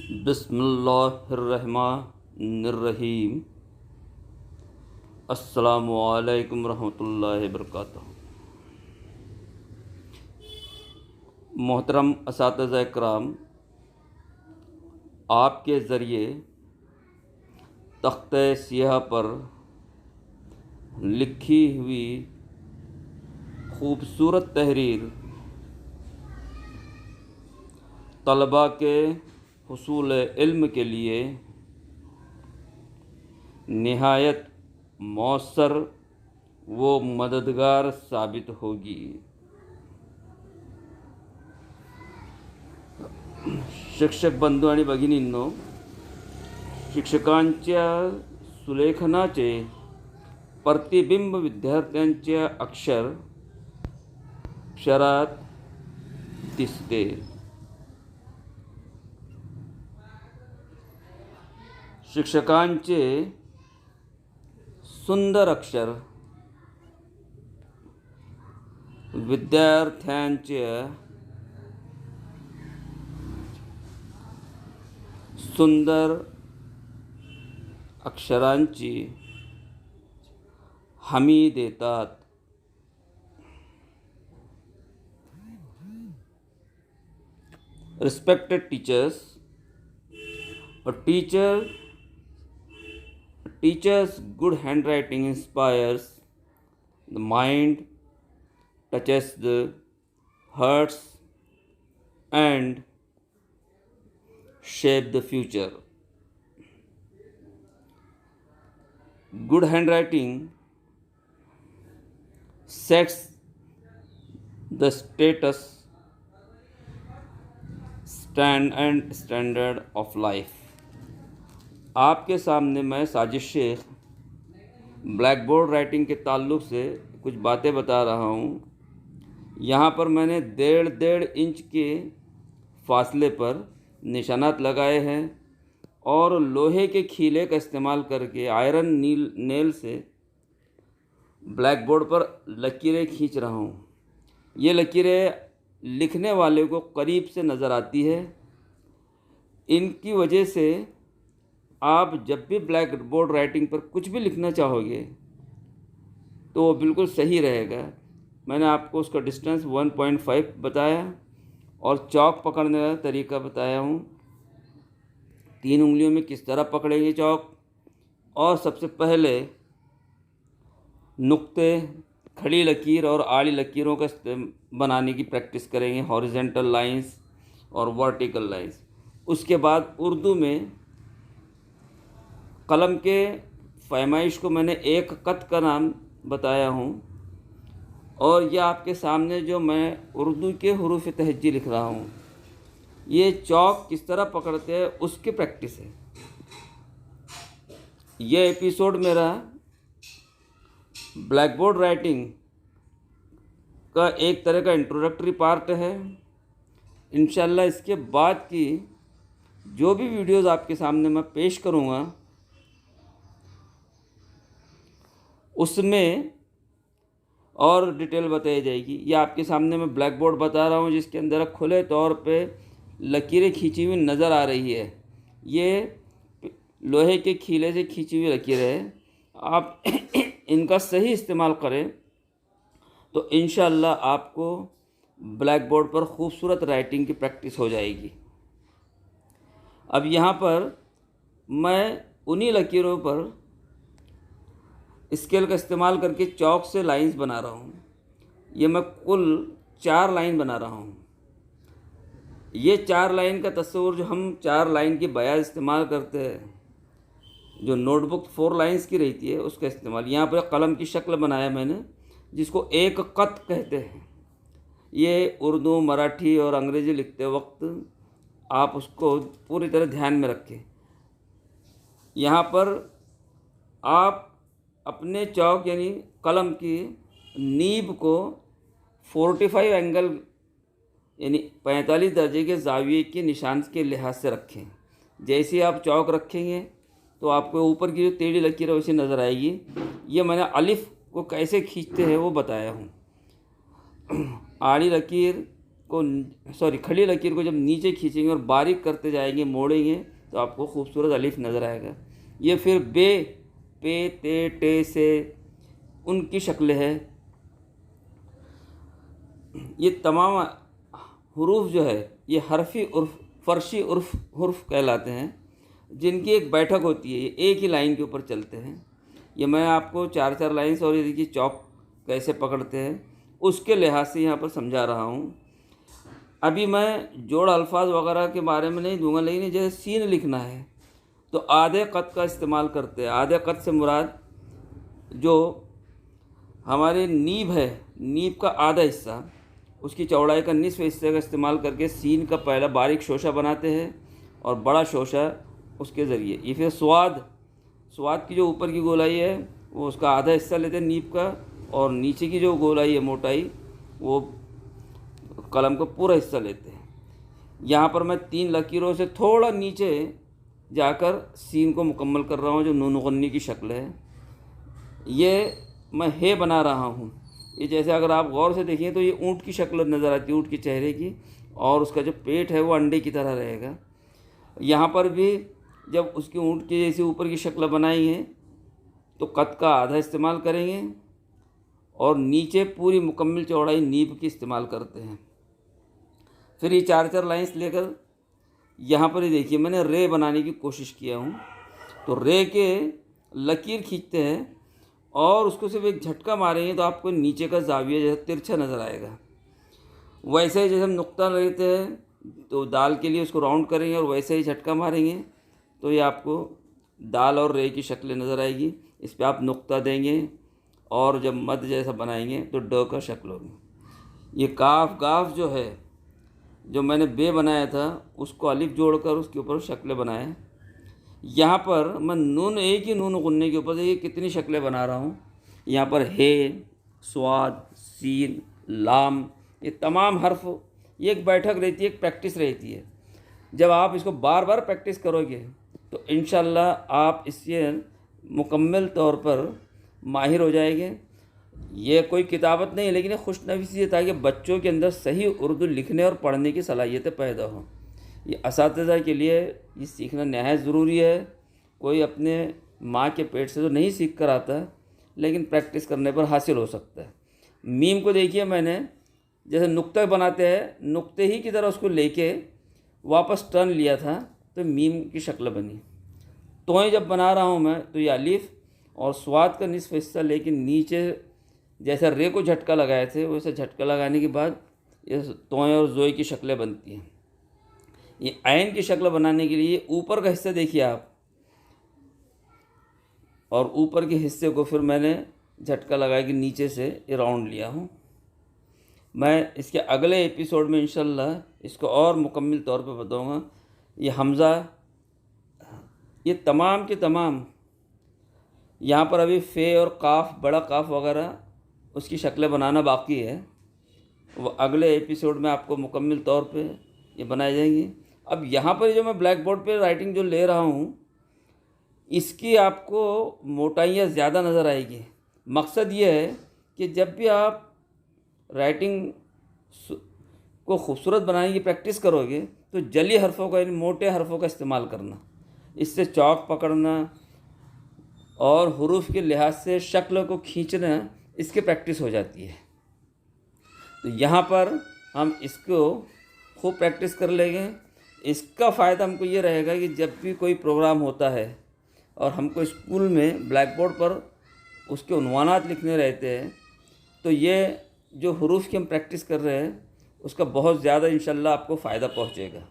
बिस्मिल्लाहिर्रहमानिर्रहीम। अस्सलामु अलैकुम रहमतुल्लाहि वबरकातुहू। मोहतरम असातिज़ा इकराम, आपके ज़रिए तख्ते सियाह पर लिखी हुई खूबसूरत तहरीर तलबा के हुसूल इल्म के लिए निहायत मौसर व मददगार साबित होगी। शिक्षक बंधू आणि भगिनींनो, शिक्षकांच्या सुलेखनाचे प्रतिबिंब विद्यार्थ्यांच्या अक्षरात दिसते। शिक्षकांचे सुंदर अक्षर विद्यार्थ्यांच्या सुंदर अक्षरांची हमी देतात। Respected teachers, a teacher's good handwriting inspires the mind, touches the hearts, and shape the future. Good handwriting sets the standard of life. आपके सामने मैं Sajid Shaikh blackboard writing के ताल्लुक़ से कुछ बातें बता रहा हूँ। यहाँ पर मैंने डेढ़ इंच के फासले पर निशानात लगाए हैं और लोहे के खीले का इस्तेमाल करके आयरन नेल से ब्लैक बोर्ड पर लकीरें खींच रहा हूँ। ये लकीरें लिखने वाले को करीब से नज़र आती है। इनकी वजह से आप जब भी ब्लैक बोर्ड राइटिंग पर कुछ भी लिखना चाहोगे तो वो बिल्कुल सही रहेगा। मैंने आपको उसका डिस्टेंस 1.5 बताया और चौक पकड़ने का तरीका बताया हूँ। 3 उंगलियों में किस तरह पकड़ेंगे चौक, और सबसे पहले नुक्ते, खड़ी लकीर और आड़ी लकीरों का बनाने की प्रैक्टिस करेंगे, हॉरिजेंटल लाइंस और वर्टिकल लाइंस। उसके बाद उर्दू में कलम के फैमाइश को मैंने एक कत का नाम बताया हूँ, और यह आपके सामने जो मैं उर्दू के हुरूफ तहज्जी लिख रहा हूँ, ये चौक किस तरह पकड़ते हैं उसकी प्रैक्टिस है। यह एपिसोड मेरा ब्लैक बोर्ड राइटिंग का एक तरह का इंट्रोडक्टरी पार्ट है। इंशाल्लाह इसके बाद की जो भी वीडियोस आपके सामने मैं पेश करूँगा उसमें और डिटेल बताई जाएगी। ये आपके सामने मैं ब्लैक बोर्ड बता रहा हूँ जिसके अंदर खुले तौर पे लकीरें खींची हुई नज़र आ रही है। ये लोहे के खीले से खींची हुई लकीरें हैं। आप इनका सही इस्तेमाल करें तो इंशाअल्लाह आपको ब्लैक बोर्ड पर खूबसूरत राइटिंग की प्रैक्टिस हो जाएगी। अब यहाँ पर मैं उन्हीं लकीरों पर स्केल का इस्तेमाल करके चौक से लाइंस बना रहा हूँ। ये मैं कुल 4 लाइन बना रहा हूँ। ये 4 लाइन का तस्वुर, जो हम 4 लाइन की बयान इस्तेमाल करते हैं, जो नोटबुक 4 लाइंस की रहती है, उसका इस्तेमाल यहाँ पर कलम की शक्ल बनाया मैंने, जिसको एक कत कहते हैं। ये उर्दू, मराठी और अंग्रेज़ी लिखते वक्त आप उसको पूरी तरह ध्यान में रखें। यहाँ पर आप अपने चौक यानी कलम की नीब को 45 एंगल यानी 45 दर्जे के ज़ाविये के निशान के लिहाज से रखें। जैसे ही आप चौक रखेंगे तो आपको ऊपर की जो टेढ़ी लकीर है वैसे नज़र आएगी। ये मैंने अलिफ को कैसे खींचते हैं वो बताया हूँ। आड़ी लकीर को खड़ी लकीर को जब नीचे खींचेंगे और बारीक करते जाएंगे, मोड़ेंगे, तो आपको खूबसूरत अलिफ नज़र आएगा। ये फिर बे, पे, ते, टे से उनकी शक्ल है। ये तमाम हुरूफ जो है ये हरफी उर्फ, फ़र्शी उर्फ हुर्फ कहलाते हैं, जिनकी एक बैठक होती है। ये एक ही लाइन के ऊपर चलते हैं। ये मैं आपको 4-4 लाइन्स और ये देखिए चौक कैसे पकड़ते हैं उसके लिहाज से यहाँ पर समझा रहा हूँ। अभी मैं जोड़ अल्फाज वगैरह के बारे में नहीं दूंगा, लेकिन जैसे सीन लिखना है तो आधे क़द का इस्तेमाल करते हैं। आधे क़द से मुराद जो हमारे नीब है, नीब का आधा हिस्सा, उसकी चौड़ाई का निसफ हिस्से का इस्तेमाल करके सीन का पहला बारीक शोशा बनाते हैं और बड़ा शोशा उसके ज़रिए। ये फिर स्वाद की जो ऊपर की गोलाई है वो उसका आधा हिस्सा लेते हैं नीब का, और नीचे की जो गोलाई है, मोटाई, वो कलम का पूरा हिस्सा लेते हैं। यहाँ पर मैं 3 लकीरों से थोड़ा नीचे जाकर सीन को मुकम्मल कर रहा हूँ, जो नून गुन्नी की शक्ल है। ये मैं हे बना रहा हूँ। ये जैसे अगर आप गौर से देखें तो ये ऊँट की शक्ल नज़र आती है, ऊँट के चेहरे की, और उसका जो पेट है वो अंडे की तरह रहेगा। यहाँ पर भी जब उसकी ऊँट की जैसी ऊपर की शक्ल बनाई है तो कद का आधा इस्तेमाल करेंगे और नीचे पूरी मुकम्मल चौड़ाई नीब की इस्तेमाल करते हैं। फिर ये 4-4 लाइन्स लेकर यहाँ पर ही देखिए मैंने रे बनाने की कोशिश किया हूँ। तो रे के लकीर खींचते हैं और उसको सिर्फ एक झटका मारेंगे तो आपको नीचे का जाविया जैसे तिरछा नज़र आएगा। वैसे ही जैसे हम नुक्ता लेते हैं तो दाल के लिए उसको राउंड करेंगे और वैसे ही झटका मारेंगे तो ये आपको दाल और रे की शक्ल नज़र आएगी। इस पर आप नुक्ता देंगे और जब मद जैसा बनाएंगे तो ड का शक्ल होगी। ये काफ गाफ जो है, जो मैंने बे बनाया था उसको अलिफ जोड़कर उसके ऊपर शक्लें बनाए। यहाँ पर मैं नून, एक ही नून गुन्ने के ऊपर से ये कितनी शक्लें बना रहा हूँ। यहाँ पर हे, स्वाद, सीन, लाम, ये तमाम हर्फ, ये एक बैठक रहती है, एक प्रैक्टिस रहती है। जब आप इसको बार बार प्रैक्टिस करोगे तो इंशाल्लाह आप इससे मुकम्मल तौर पर माहिर हो जाएंगे। ये कोई किताबत नहीं है, लेकिन ये खुशनवीसी है ताकि बच्चों के अंदर सही उर्दू लिखने और पढ़ने की सलाहियतें पैदा हों। ये असातिज़ा के लिए ये सीखना नहायत ज़रूरी है। कोई अपने माँ के पेट से तो नहीं सीख कर आता, लेकिन प्रैक्टिस करने पर हासिल हो सकता है। मीम को देखिए, मैंने जैसे नुक्ता बनाते हैं, नुक्ते ही की तरह उसको लेके वापस टर्न लिया था तो मीम की शक्ल बनी। तोय जब बना रहा हूँ मैं तो ये अलिफ और स्वाद का निसफ हिस्सा लेके नीचे जैसा रे को झटका लगाए थे वैसे झटका लगाने के बाद ये तोय और जोई की शक्लें बनती हैं। ये ऐन की शक्ल बनाने के लिए ऊपर का हिस्सा देखिए आप, और ऊपर के हिस्से को फिर मैंने झटका लगा के नीचे से ये राउंड लिया हूँ। मैं इसके अगले एपिसोड में इंशाल्लाह इसको और मुकम्मल तौर पर बताऊँगा। ये हमज़ा, ये तमाम के तमाम, यहाँ पर अभी फ़े और काफ, बड़ा काफ वगैरह उसकी शक्लें बनाना बाकी है। वो अगले एपिसोड में आपको मुकम्मल तौर पे ये बनाए जाएंगी। अब यहाँ पर जो मैं ब्लैक बोर्ड पे राइटिंग जो ले रहा हूँ इसकी आपको मोटाइयाँ ज़्यादा नज़र आएगी। मकसद ये है कि जब भी आप राइटिंग को खूबसूरत बनाने की प्रैक्टिस करोगे तो जली हरफों का, यानी मोटे हरफों का इस्तेमाल करना, इससे चौक पकड़ना और हुरूफ के लिहाज से शक्ल को खींचना, इसकी प्रैक्टिस हो जाती है। तो यहाँ पर हम इसको खूब प्रैक्टिस कर लेंगे। इसका फ़ायदा हमको ये रहेगा कि जब भी कोई प्रोग्राम होता है और हमको स्कूल में ब्लैक बोर्ड पर उसके उन्वानात लिखने रहते हैं तो ये जो हुरूफ की हम प्रैक्टिस कर रहे हैं उसका बहुत ज़्यादा इंशाल्लाह आपको फ़ायदा पहुँचेगा।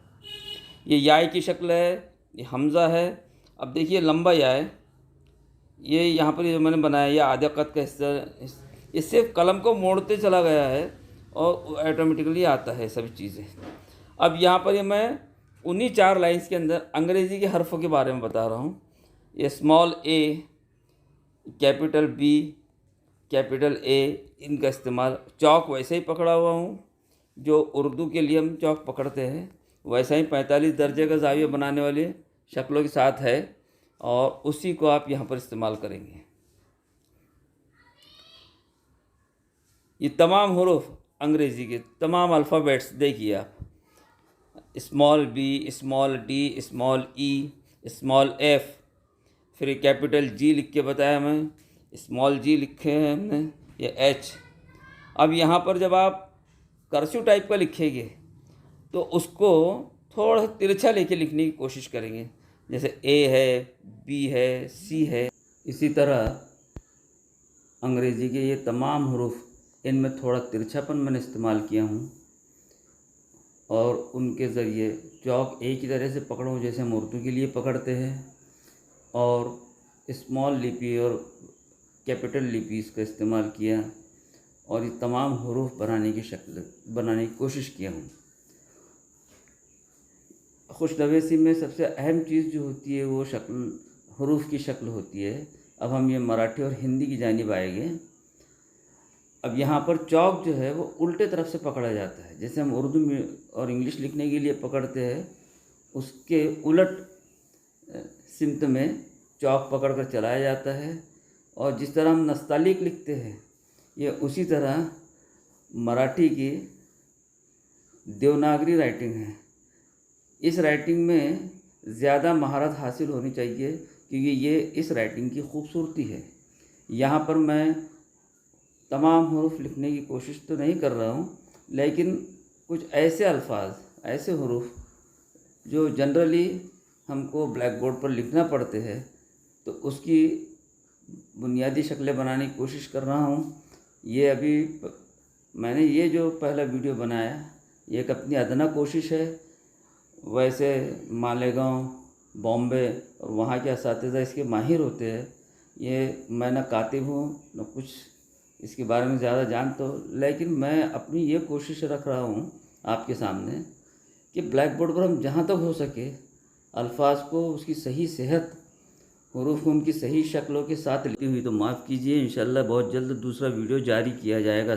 ये याय की शक्ल है, ये हमज़ा है। अब देखिए लंबा या है, ये यहाँ पर जो मैंने बनाया ये आधे कद का हिस्सा, इससे कलम को मोड़ते चला गया है और ऑटोमेटिकली आता है सभी चीज़ें। अब यहाँ पर ये मैं उन्हीं 4 लाइन्स के अंदर अंग्रेज़ी के हर्फ़ों के बारे में बता रहा हूँ। ये small a, capital b, capital a, इनका इस्तेमाल, चौक वैसे ही पकड़ा हुआ हूँ जो उर्दू के लिए हम चौक पकड़ते हैं, वैसा ही 45 दर्जे का ज़ाविया बनाने वाली शक्लों के साथ है और उसी को आप यहाँ पर इस्तेमाल करेंगे। ये तमाम हुरूफ अंग्रेज़ी के तमाम अल्फ़ाबेट्स देखिए आप, small B, small D, small E, small F, फिर कैपिटल जी लिख के बताया मैं, स्मॉल जी लिखे हैं हमने, ये एच। अब यहाँ पर जब आप कर्सिव टाइप का लिखेंगे तो उसको थोड़ा तिरछा लेके लिखने की कोशिश करेंगे, जैसे ए है, बी है, सी है। इसी तरह अंग्रेज़ी के ये तमाम हरूफ, इनमें थोड़ा तिरछापन मैंने इस्तेमाल किया हूँ और उनके ज़रिए चौक एक ही तरह से पकड़ूँ जैसे हम उर्दू के लिए पकड़ते हैं, और स्मॉल लिपि और कैपिटल लिपि इसका इस्तेमाल किया और ये तमाम हरूफ बनाने की कोशिश किया हूँ। खुशनवीसी में सबसे अहम चीज़ जो होती है वो हरूफ की शक्ल होती है। अब हम ये मराठी और हिंदी की जानिब आएंगे। अब यहाँ पर चौक जो है वो उल्टे तरफ से पकड़ा जाता है, जैसे हम उर्दू में और इंग्लिश लिखने के लिए पकड़ते हैं, उसके उलट सिमत में चौक पकड़ कर चलाया जाता है। और जिस तरह हम नस्तालिक लिखते हैं, ये उसी तरह मराठी की देवनागरी राइटिंग है। इस राइटिंग में ज़्यादा महारत हासिल होनी चाहिए क्योंकि ये इस राइटिंग की खूबसूरती है। यहाँ पर मैं तमाम हरूफ लिखने की कोशिश तो नहीं कर रहा हूँ, लेकिन कुछ ऐसे अल्फाज, ऐसे हरूफ जो जनरली हमको ब्लैक बोर्ड पर लिखना पड़ते हैं, तो उसकी बुनियादी शक्लें बनाने की कोशिश कर रहा हूँ। ये अभी मैंने ये जो पहला वीडियो बनाया, ये एक अपनी अदना कोशिश है। वैसे मालेगांव, बॉम्बे और वहाँ के असातिज़ा इसके माहिर होते हैं। ये मैं न कातिब हूँ न कुछ इसके बारे में ज़्यादा जानता हूँ, लेकिन मैं अपनी ये कोशिश रख रहा हूँ आपके सामने कि ब्लैक बोर्ड पर हम जहाँ तक हो सके अल्फाज को उसकी सही सेहत, हरूफ को उनकी सही शक्लों के साथ लिखी हुई तो माफ़ कीजिए। इंशाल्लाह बहुत जल्द दूसरा वीडियो जारी किया जाएगा।